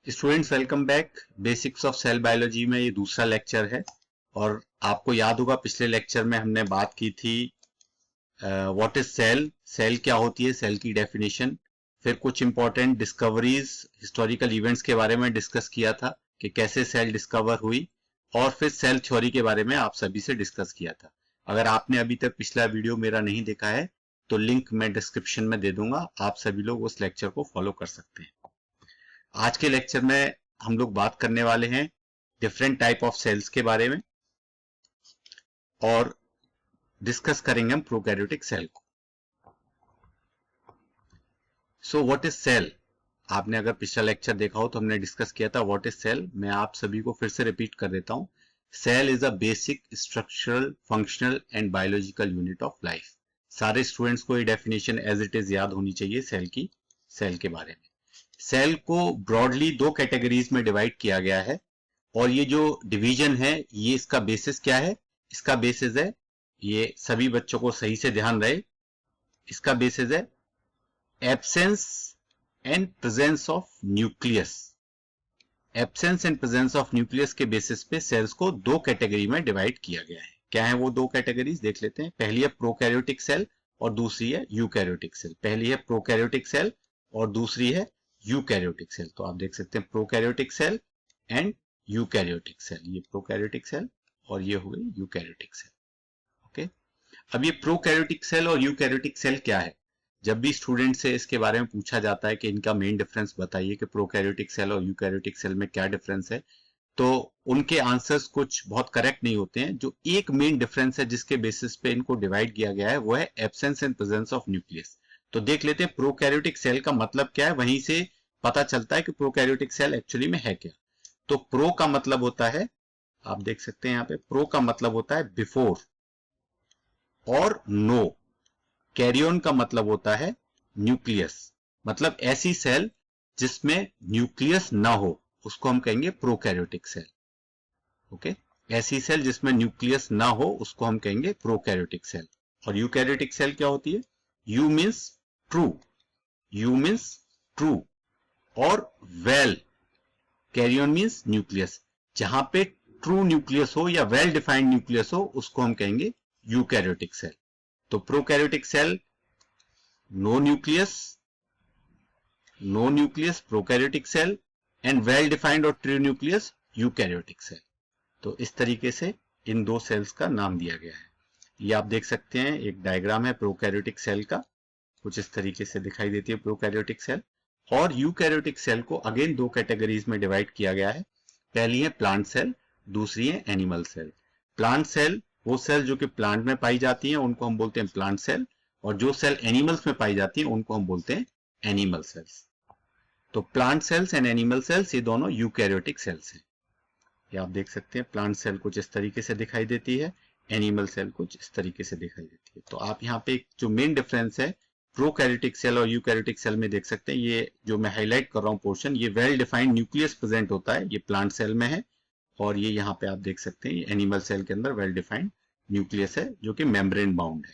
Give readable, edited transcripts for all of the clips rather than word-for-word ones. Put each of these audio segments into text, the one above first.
Students welcome back. Basics of cell biology में ये दूसरा लेक्चर है और आपको याद होगा पिछले लेक्चर में हमने बात की थी व्हाट इज सेल, सेल क्या होती है, सेल की डेफिनेशन, फिर कुछ इंपॉर्टेंट डिस्कवरीज, हिस्टोरिकल इवेंट्स के बारे में डिस्कस किया था कि कैसे सेल डिस्कवर हुई, और फिर सेल थ्योरी के बारे में आप सभी से डिस्कस किया था। अगर आपने अभी तक पिछला वीडियो मेरा नहीं देखा है तो लिंक मैं डिस्क्रिप्शन में दे दूंगा, आप सभी लोग उस लेक्चर को फॉलो कर सकते हैं। आज के लेक्चर में हम लोग बात करने वाले हैं डिफरेंट टाइप ऑफ सेल्स के बारे में और डिस्कस करेंगे हम प्रोकैरियोटिक सेल को। So what is cell? आपने अगर पिछला लेक्चर देखा हो तो हमने डिस्कस किया था व्हाट इज सेल। मैं आप सभी को फिर से रिपीट कर देता हूं। Cell is a basic structural, functional and biological unit of life. सारे स्टूडेंट्स को ये डेफिनेशन एज इट इज याद होनी चाहिए सेल की, सेल के बारे में। सेल को ब्रॉडली दो कैटेगरीज में डिवाइड किया गया है और ये जो डिवीजन है ये इसका बेसिस क्या है? इसका बेसिस है, ये सभी बच्चों को सही से ध्यान रहे, इसका बेसिस है absence and presence of nucleus. Absence and presence of nucleus के बेसिस पे सेल्स को दो कैटेगरी में डिवाइड किया गया है। क्या है वो दो कैटेगरीज देख लेते हैं। पहली है प्रोकैरियोटिक सेल और दूसरी है यूकैरियोटिक सेल। पहली है प्रोकैरियोटिक सेल और दूसरी है यूकैरियोटिक सेल। तो आप देख सकते हैं prokaryotic cell and eukaryotic cell. ये प्रोकैरियोटिक सेल और ये हो गई यूकैरियोटिक सेल। ओके, अब ये प्रोकैरियोटिक सेल और यूकैरियोटिक सेल क्या है? जब भी स्टूडेंट से इसके बारे में पूछा जाता है कि इनका मेन डिफरेंस बताइए कि प्रोकैरियोटिक सेल और यूकैरियोटिक सेल में क्या डिफरेंस है, तो उनके आंसर्स कुछ बहुत करेक्ट नहीं होते हैं। जो एक मेन डिफरेंस है जिसके बेसिस पे इनको डिवाइड किया गया है वो है absence and presence of nucleus. तो देख लेते हैं प्रोकैरियोटिक सेल का मतलब क्या है, वहीं से पता चलता है कि प्रोकैरियोटिक सेल एक्चुअली में है क्या। तो प्रो का मतलब होता है, आप देख सकते हैं यहाँ पे, प्रो का मतलब होता है बिफोर और नो। कैरियन का मतलब होता है न्यूक्लियस, मतलब ऐसी सेल जिसमें न्यूक्लियस ना हो उसको हम कहेंगे प्रोकैरियोटिक सेल। ओके, ऐसी सेल जिसमें न्यूक्लियस ना हो उसको हम कहेंगे प्रोकैरियोटिक सेल। और यूकैरियोटिक सेल क्या होती है? You means true, you means true और वेल, कैरियन मीन्स न्यूक्लियस। जहां पे ट्रू न्यूक्लियस हो या वेल डिफाइंड न्यूक्लियस हो उसको हम कहेंगे यूकैरियोटिक सेल। तो prokaryotic cell no nucleus, no nucleus prokaryotic cell and well defined और ट्रू न्यूक्लियस यूकैरियोटिक सेल। तो इस तरीके से इन दो सेल्स का नाम दिया गया है। ये आप देख सकते हैं, एक डायग्राम है प्रोकैरियोटिक सेल का, कुछ इस तरीके से दिखाई देती है प्रोकैरियोटिक सेल। और यूकैरियोटिक सेल को अगेन दो कैटेगरीज में डिवाइड किया गया है। पहली है प्लांट सेल, दूसरी है एनिमल सेल। प्लांट सेल वो सेल जो कि प्लांट में पाई जाती है उनको हम बोलते हैं प्लांट सेल, और जो सेल एनिमल्स में पाई जाती है उनको हम बोलते हैं एनिमल सेल्स। तो plant cells and animal sales ये दोनों यूकैरियोटिक सेल्स हैं। ये आप देख सकते हैं, प्लांट सेल कुछ इस तरीके से दिखाई देती है, एनिमल सेल कुछ इस तरीके से दिखाई देती है। तो आप यहाँ पे जो मेन डिफरेंस है प्रोकैरियोटिक सेल और यूकैरियोटिक सेल में देख सकते हैं, ये जो मैं हाईलाइट कर रहा हूँ पोर्शन, ये वेल डिफाइंड न्यूक्लियस प्रेजेंट होता है, ये प्लांट सेल में है। और ये यहाँ पे आप देख सकते हैं एनिमल सेल के अंदर वेल डिफाइंड न्यूक्लियस है जो कि मेम्ब्रेन बाउंड है।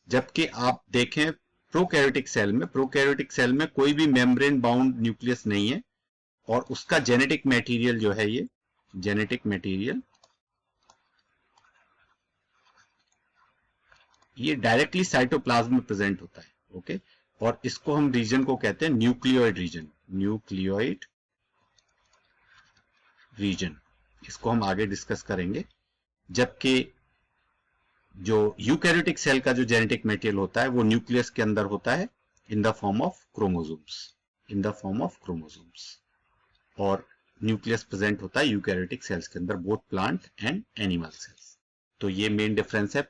जबकि आप देखें प्रोकैरियोटिक सेल में, प्रोकैरियोटिक सेल में कोई भी मेम्ब्रेन बाउंड न्यूक्लियस नहीं है और उसका जेनेटिक मटेरियल जो है, ये जेनेटिक मटेरियल ये डायरेक्टली साइटोप्लाज्म में प्रेजेंट होता है। ओके, और इसको हम रीजन को कहते हैं न्यूक्लियोइड रीजन, न्यूक्लियोइड रीजन। इसको हम आगे डिस्कस करेंगे। जबकि जो यूकैरियोटिक सेल का जो जेनेटिक मटेरियल होता है वो न्यूक्लियस के अंदर होता है in the form of chromosomes, in the form of chromosomes. और न्यूक्लियस प्रेजेंट होता है यूकैरियोटिक सेल्स के अंदर, both plant and animal cells. तो ये मेन डिफरेंस है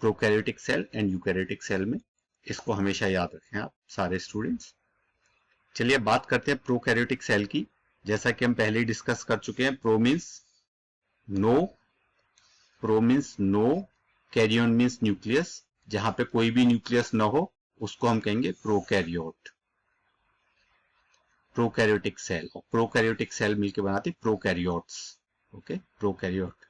prokaryotic cell and eukaryotic cell में। इसको हमेशा याद रखें आप सारे स्टूडेंट्स। चलिए बात करते हैं प्रोकैरियोटिक सेल की। जैसा कि हम पहले ही डिस्कस कर चुके हैं, pro means no, pro means no, karyon means nucleus. जहां पे कोई भी न्यूक्लियस ना हो उसको हम कहेंगे प्रोकैरियोट, प्रोकैरियोटिक सेल। और प्रोकैरियोटिक सेल मिलकर बनाती प्रोकैरियोट्स। Okay, prokaryote.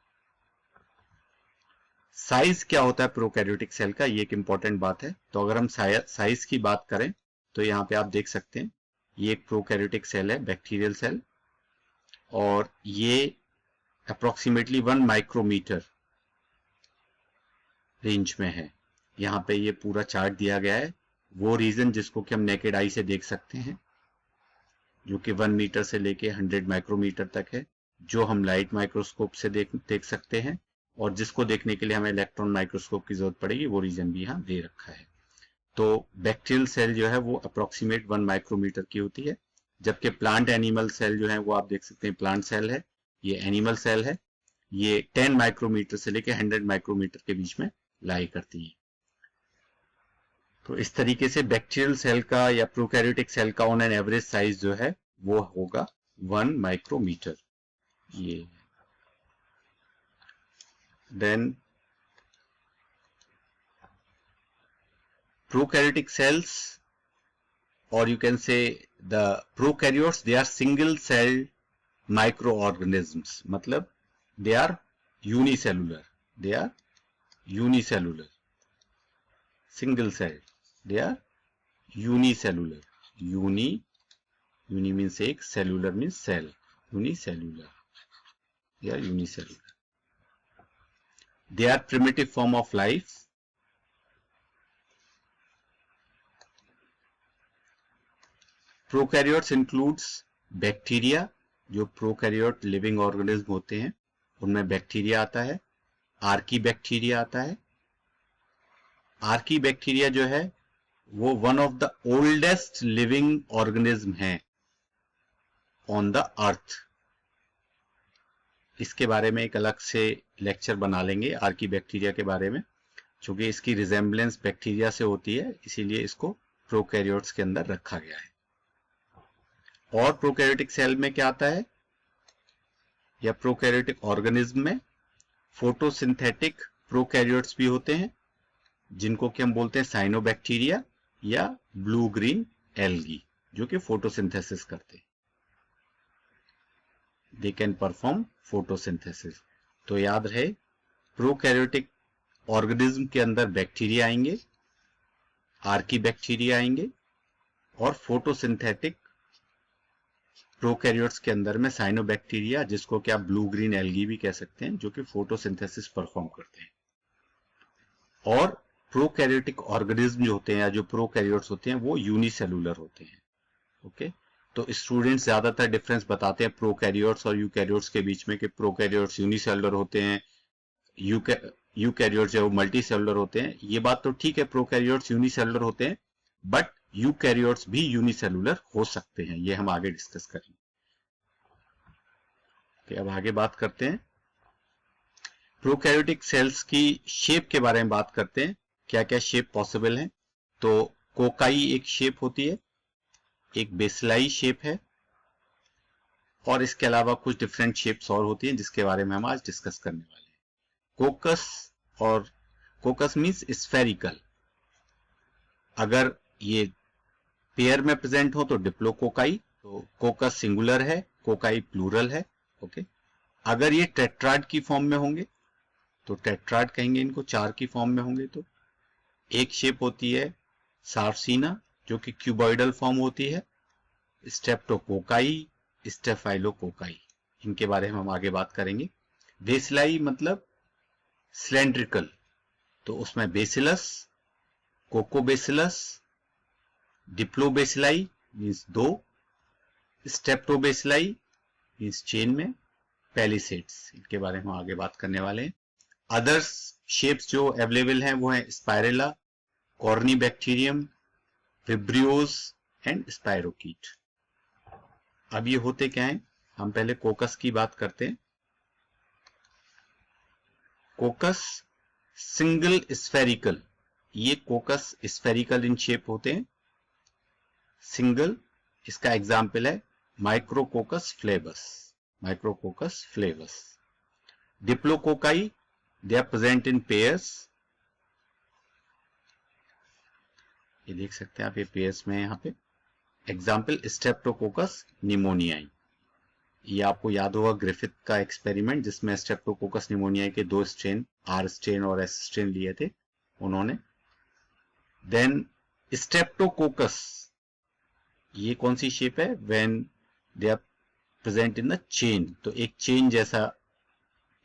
साइज क्या होता है प्रोकैरियोटिक सेल का, ये एक इंपॉर्टेंट बात है। तो अगर हम साइज की बात करें तो यहाँ पे आप देख सकते हैं, ये एक प्रोकैरियोटिक सेल है, बैक्टीरियल सेल, और ये अप्रोक्सीमेटली 1 माइक्रोमीटर रेंज में है। यहाँ पे ये पूरा चार्ट दिया गया है, वो रीजन जिसको कि हम नेकेड आई से देख सकते हैं, जो कि 1 मीटर से लेके 100 माइक्रोमीटर तक है, जो हम लाइट माइक्रोस्कोप से देख सकते हैं, और जिसको देखने के लिए हमें इलेक्ट्रॉन माइक्रोस्कोप की जरूरत पड़ेगी, वो रीजन भी यहाँ दे रखा है। तो बैक्टीरियल सेल जो है वो अप्रोक्सीमेट 1 माइक्रोमीटर की होती है, जबकि प्लांट एनिमल सेल जो है वो आप देख सकते हैं प्लांट सेल है, ये एनिमल सेल है, ये 10 माइक्रोमीटर से लेके 100 माइक्रोमीटर के बीच में लाई करती है। तो इस तरीके से बैक्टीरियल सेल का या प्रोकैरियोटिक सेल का ऑन एन एवरेज साइज जो है वो होगा 1 माइक्रोमीटर। ये then prokaryotic cells, or you can say the prokaryotes, they are single celled microorganisms, मतलब they are unicellular, single celled, they are unicellular, uni means एक, cellular means cell, unicellular, they are unicellular, they are primitive form of life. Prokaryotes includes bacteria, जो prokaryote living organism होते हैं उनमें bacteria आता है, Archie bacteria आता है। Archie bacteria जो है वो one of the oldest living organism है ऑन द अर्थ। इसके बारे में एक अलग से लेक्चर बना लेंगे आर्की बैक्टीरिया के बारे में, क्योंकि इसकी रिजेम्बलेंस बैक्टीरिया से होती है, इसीलिए इसको प्रोकैरियोट्स के अंदर रखा गया है। और प्रोकैरियोटिक सेल में क्या आता है, या प्रोकैरियोटिक ऑर्गेनिज्म में फोटोसिंथेटिक प्रोकैरियोट्स भी होते हैं, जिनको कि हम बोलते हैं साइनोबैक्टीरिया या ब्लू ग्रीन एल्गी, जो कि फोटोसिंथेसिस करते हैं, दे कैन परफॉर्म फोटोसिंथेसिस। तो याद रहे, प्रोकैरियोटिक ऑर्गेनिज्म के अंदर बैक्टीरिया आएंगे, आर्की बैक्टीरिया आएंगे, और फोटोसिंथेटिक प्रोकैरियोट्स के अंदर में साइनोबैक्टीरिया, जिसको कि आप ब्लू ग्रीन एल्गी भी कह सकते हैं, जो कि फोटोसिंथेसिस परफॉर्म करते हैं। और प्रोकैरियोटिक ऑर्गेनिज्म जो होते हैं या जो प्रोकैरियोट्स होते हैं वो यूनिसेलुलर होते हैं। ओके, तो स्टूडेंट्स ज्यादातर डिफरेंस बताते हैं प्रोकैरियोट्स और यूकैरियोट्स के बीच में, कि प्रोकैरियोट्स यूनिसेलुलर होते हैं, यूकैरियोट्स जो मल्टी सेलुलर होते हैं। ये बात तो ठीक है, प्रोकैरियोट्स यूनिसेलुलर होते हैं, बट यूकैरियोट्स भी यूनिसेलुलर हो सकते हैं, ये हम आगे डिस्कस करेंगे। okay, अब आगे बात करते हैं प्रोकैरियोटिक सेल्स की शेप के बारे में बात करते हैं, क्या क्या शेप पॉसिबल है। तो कोकाई एक शेप होती है, एक बेसलाई शेप है, और इसके अलावा कुछ डिफरेंट शेप्स और होती हैं जिसके बारे में हम आज डिस्कस करने वाले हैं। कोकस, और कोकस मींस स्फेरिकल, अगर ये पेयर में प्रेजेंट हो तो डिप्लोकोकाई, तो कोकस सिंगुलर है, कोकाई प्लूरल है। ओके, अगर ये टेट्राड की फॉर्म में होंगे तो टेट्राड कहेंगे इनको, 4 की फॉर्म में होंगे तो। एक शेप होती है सार्सिना, जो कि क्यूबॉइडल फॉर्म होती है, स्टेप्टोकोकाई, स्टेफाइलोकोकाई, इनके बारे में हम आगे बात करेंगे। बेसिलाई मतलब सिलेंड्रिकल, तो उसमें बेसिलस, कोकोबेसिलस, डिप्लोबेसिलाई मीन्स 2, स्टेप्टोबेसिलाई मीन्स चेन में, पैलिसेड्स, इनके बारे में हम आगे बात करने वाले हैं। अदर्स शेप्स जो अवेलेबल हैं वो है स्पाइरेला, कॉर्नीबैक्टीरियम, विब्रियोज एंड स्पाइरोकीट। अब ये होते क्या हैं, हम पहले कोकस की बात करते हैं। कोकस सिंगल स्फेरिकल, ये कोकस स्फेरिकल इन शेप होते हैं, सिंगल। इसका एग्जाम्पल है Micrococcus flavus, Micrococcus flavus. Diplococci, they are present in pairs, ये देख सकते हैं आप, ये पेयर्स में है यहाँ पे। एग्जाम्पल स्ट्रेप्टोकोकस निमोनियाई, ये आपको याद होगा ग्रिफिथ का एक्सपेरिमेंट, जिसमें स्ट्रेप्टोकोकस निमोनियाई के 2 स्ट्रेन, आर स्ट्रेन और एस स्ट्रेन लिए थे उन्होंने। देन स्ट्रेप्टोकोकस, ये कौन सी शेप है, when they are present in the chain. तो एक चेन जैसा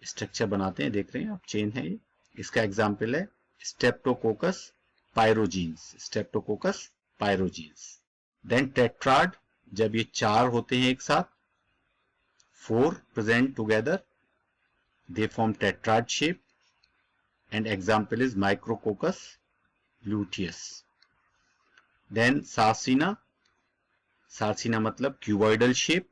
स्ट्रक्चर बनाते हैं, देख रहे हैं आप, चेन है ये। इसका एग्जाम्पल है स्ट्रेप्टोकोकस पायरोजीन्स, स्ट्रेप्टोकोकस पायरोजीन्स। देन टेट्राड, जब ये 4 होते हैं एक साथ, 4 present together, they form tetrad shape, and example is Micrococcus luteus. Then Sarcina, Sarcina मतलब cuboidal shape,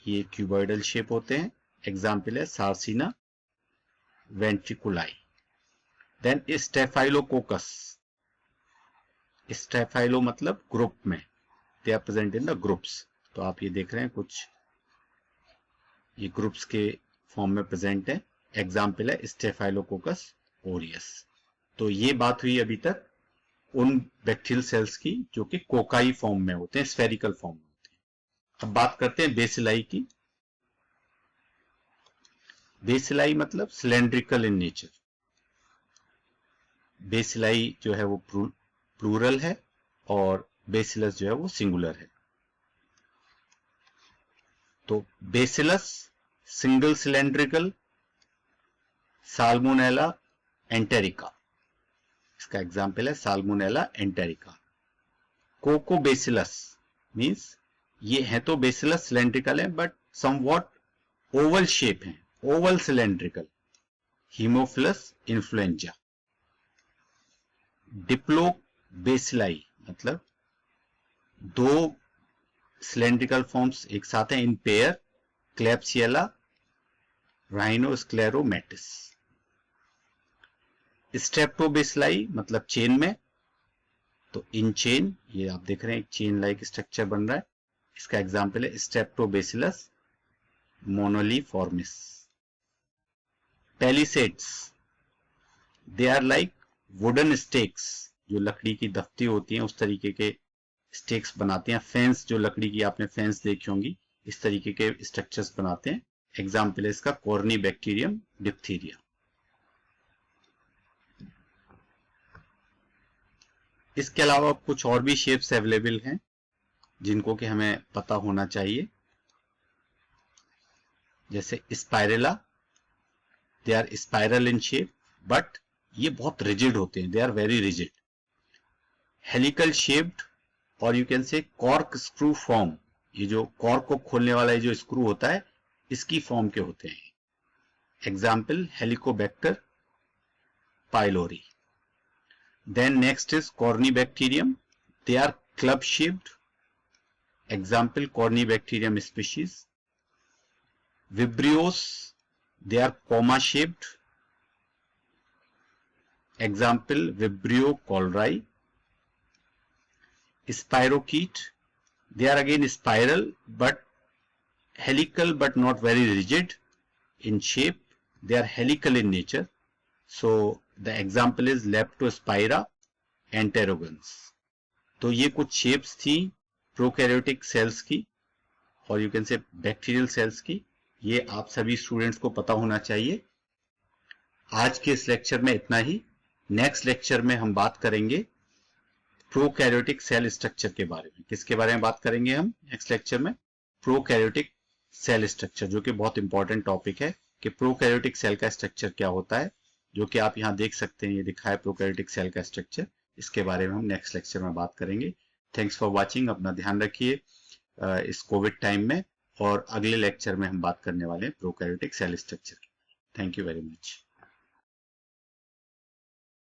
ये cuboidal shape होते हैं, example है Sarcina ventriculi. Then Staphylococcus, Staphylo मतलब ग्रुप में, they are present in the groups. तो आप ये देख रहे हैं कुछ ये ग्रुप्स के फॉर्म में प्रेजेंट है। एग्जाम्पल है स्टेफाइलोकोकस ओरियस। तो ये बात हुई अभी तक उन बैक्टीरियल सेल्स की जो कि कोकाई फॉर्म में होते हैं, स्फेरिकल फॉर्म में होते हैं। अब बात करते हैं बेसिलाई की। बेसिलाई मतलब सिलेंड्रिकल इन नेचर। बेसिलाई जो है वो प्लूरल है और बेसिलस जो है वो सिंगुलर है। तो bacillus single cylindrical, Salmonella enterica, इसका एग्जाम्पल है साल्मोनेला एंटेरिका। कोकोबेसिलस मींस ये है तो बेसिलस सिलेंड्रिकल है बट समवॉट ओवल शेप है, oval cylindrical. Haemophilus influenzae. Diplobacilli मतलब 2 सिलेंड्रिकल फॉर्म्स एक साथ हैं इन पेयर, क्लेप्सियला राइनोस्क्लेरोमेटिस। स्ट्रेप्टोबेसिलाई मतलब चेन में, तो इन चेन, ये आप देख रहे हैं एक चेन लाइक स्ट्रक्चर बन रहा है, इसका एग्जाम्पल है Streptobacillus moniliformis. Palisades, they are like wooden stakes, जो लकड़ी की दफ्ती होती हैं उस तरीके के स्टेक्स बनाते हैं। फेंस, जो लकड़ी की आपने फेंस देखी होंगी, इस तरीके के स्ट्रक्चर्स बनाते हैं। एग्जाम्पल है इसका कॉर्नीबैक्टीरियम डिप्थीरिया। इसके अलावा कुछ और भी शेप्स अवेलेबल हैं जिनको कि हमें पता होना चाहिए, जैसे spirilla, they are spiral in shape but ये बहुत रिजिड होते हैं, they are very rigid. Helical shaped और you can say corkscrew form, ये जो कॉर्क को खोलने वाला जो स्क्रू होता है इसकी फॉर्म के होते हैं। Example Helicobacter pylori. Then next is Corynebacterium, they are club shaped. Example Corynebacterium species. Vibrios, they are comma shaped. Example Vibrio cholerae. Spirochete, they are again spiral but helical but not very rigid in shape, they are helical in nature, so the example is Leptospira interrogans. तो ये कुछ shapes थी prokaryotic cells की और you can से bacterial cells की, ये आप सभी स्टूडेंट्स को पता होना चाहिए। आज के इस लेक्चर में इतना ही। नेक्स्ट लेक्चर में हम बात करेंगे प्रोकैरियोटिक सेल स्ट्रक्चर के बारे में। किसके बारे में बात करेंगे हम नेक्स्ट लेक्चर में? प्रोकैरियोटिक सेल स्ट्रक्चर, जो कि बहुत इंपॉर्टेंट टॉपिक है कि प्रोकैरियोटिक सेल का स्ट्रक्चर क्या होता है, जो कि आप यहां देख सकते हैं, ये दिखा है प्रोकैरियोटिक सेल का स्ट्रक्चर। इसके बारे में हम नेक्स्ट लेक्चर में बात करेंगे। Thanks for watching. अपना ध्यान रखिए इस कोविड टाइम में, और अगले लेक्चर में हम बात करने वाले हैं प्रोकैरियोटिक सेल स्ट्रक्चर की। Thank you very much.